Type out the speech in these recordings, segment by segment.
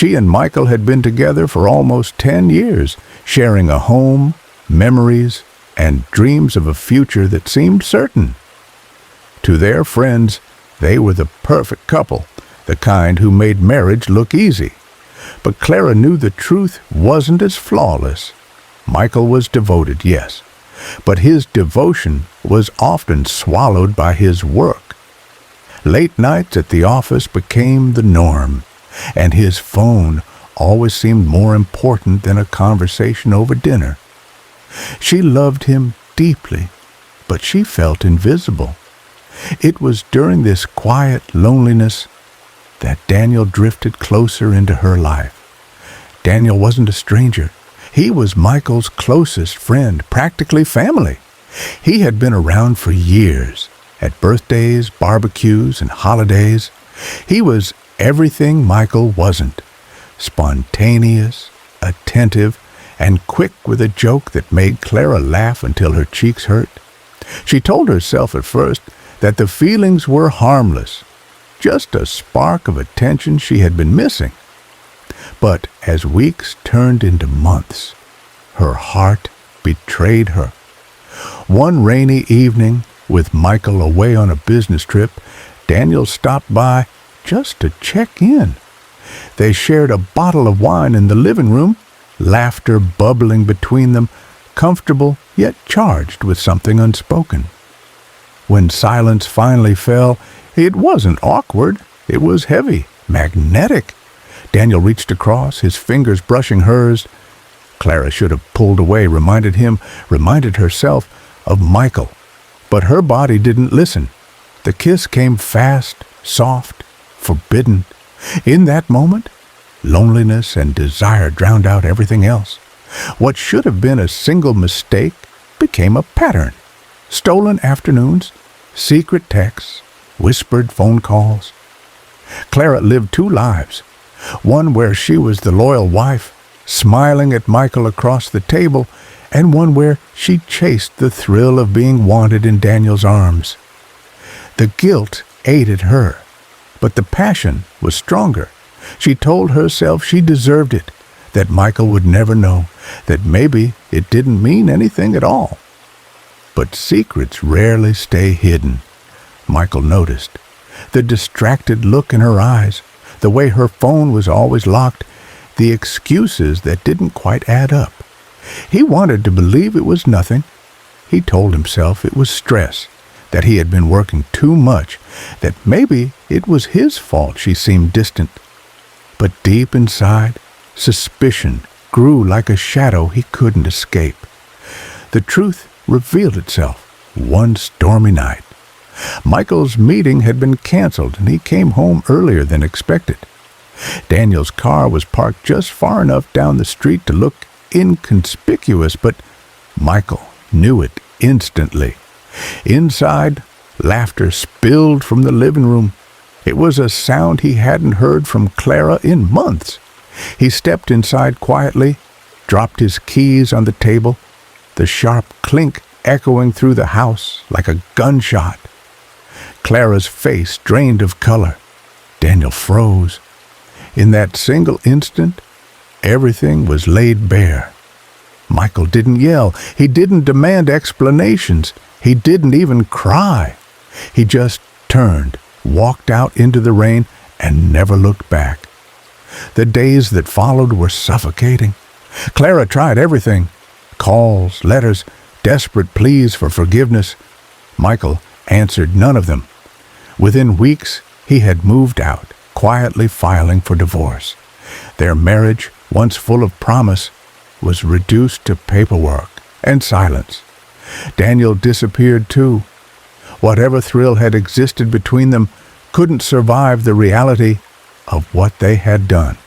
She and Michael had been together for almost 10 years, sharing a home, memories, and dreams of a future that seemed certain. To their friends, they were the perfect couple, the kind who made marriage look easy. But Clara knew the truth wasn't as flawless. Michael was devoted, yes, but his devotion was often swallowed by his work. Late nights at the office became the norm, and his phone always seemed more important than a conversation over dinner. She loved him deeply, but she felt invisible. It was during this quiet loneliness that Daniel drifted closer into her life. Daniel wasn't a stranger. He was Michael's closest friend, practically family. He had been around for years, at birthdays, barbecues, and holidays. He was everything Michael wasn't: spontaneous, attentive, and quick with a joke that made Clara laugh until her cheeks hurt. She told herself at first that the feelings were harmless, just a spark of attention she had been missing. But as weeks turned into months, her heart betrayed her. One rainy evening, with Michael away on a business trip, Daniel stopped by just to check in. They shared a bottle of wine in the living room, laughter bubbling between them, comfortable yet charged with something unspoken. When silence finally fell, it wasn't awkward. It was heavy, magnetic. Daniel reached across, his fingers brushing hers. Clara should have pulled away, reminded herself of Michael. But her body didn't listen. The kiss came fast, soft, forbidden. In that moment, loneliness and desire drowned out everything else. What should have been a single mistake became a pattern. Stolen afternoons, secret texts, whispered phone calls. Clara lived two lives. One where she was the loyal wife, smiling at Michael across the table, and one where she chased the thrill of being wanted in Daniel's arms. The guilt aided her, but the passion was stronger. She told herself she deserved it, that Michael would never know, that maybe it didn't mean anything at all. But secrets rarely stay hidden. Michael noticed. The distracted look in her eyes, the way her phone was always locked, the excuses that didn't quite add up. He wanted to believe it was nothing. He told himself it was stress, that he had been working too much, that maybe it was his fault she seemed distant. But deep inside, suspicion grew like a shadow he couldn't escape. The truth revealed itself one stormy night. Michael's meeting had been canceled, and he came home earlier than expected. Daniel's car was parked just far enough down the street to look inconspicuous, but Michael knew it instantly. Inside, laughter spilled from the living room. It was a sound he hadn't heard from Clara in months. He stepped inside quietly, dropped his keys on the table, the sharp clink echoing through the house like a gunshot. Clara's face drained of color. Daniel froze. In that single instant, everything was laid bare. Michael didn't yell. He didn't demand explanations. He didn't even cry. He just turned, walked out into the rain, and never looked back. The days that followed were suffocating. Clara tried everything: calls, letters, desperate pleas for forgiveness. Michael answered none of them. Within weeks, he had moved out, quietly filing for divorce. Their marriage, once full of promise, was reduced to paperwork and silence. Daniel disappeared too. Whatever thrill had existed between them couldn't survive the reality of what they had done.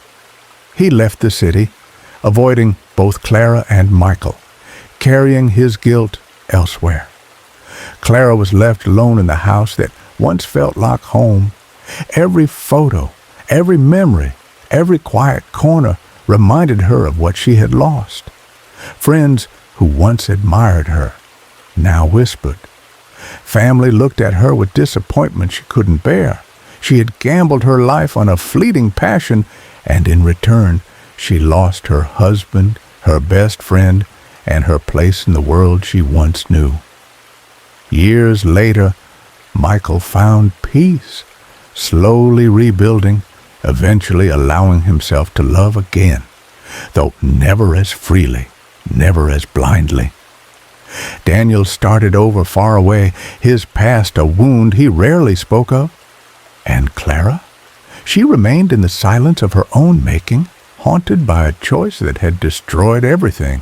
He left the city, avoiding both Clara and Michael, carrying his guilt elsewhere. Clara was left alone in the house that once felt like home. Every photo, every memory, every quiet corner reminded her of what she had lost. Friends who once admired her now whispered. Family looked at her with disappointment she couldn't bear. She had gambled her life on a fleeting passion, and in return she lost her husband, her best friend, and her place in the world she once knew. Years later, Michael found peace, slowly rebuilding, eventually allowing himself to love again, though never as freely, never as blindly. Daniel started over far away, his past a wound he rarely spoke of. And Clara? She remained in the silence of her own making, haunted by a choice that had destroyed everything.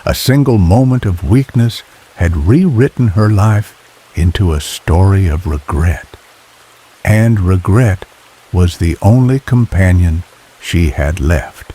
A single moment of weakness had rewritten her life into a story of regret. And regret was the only companion she had left.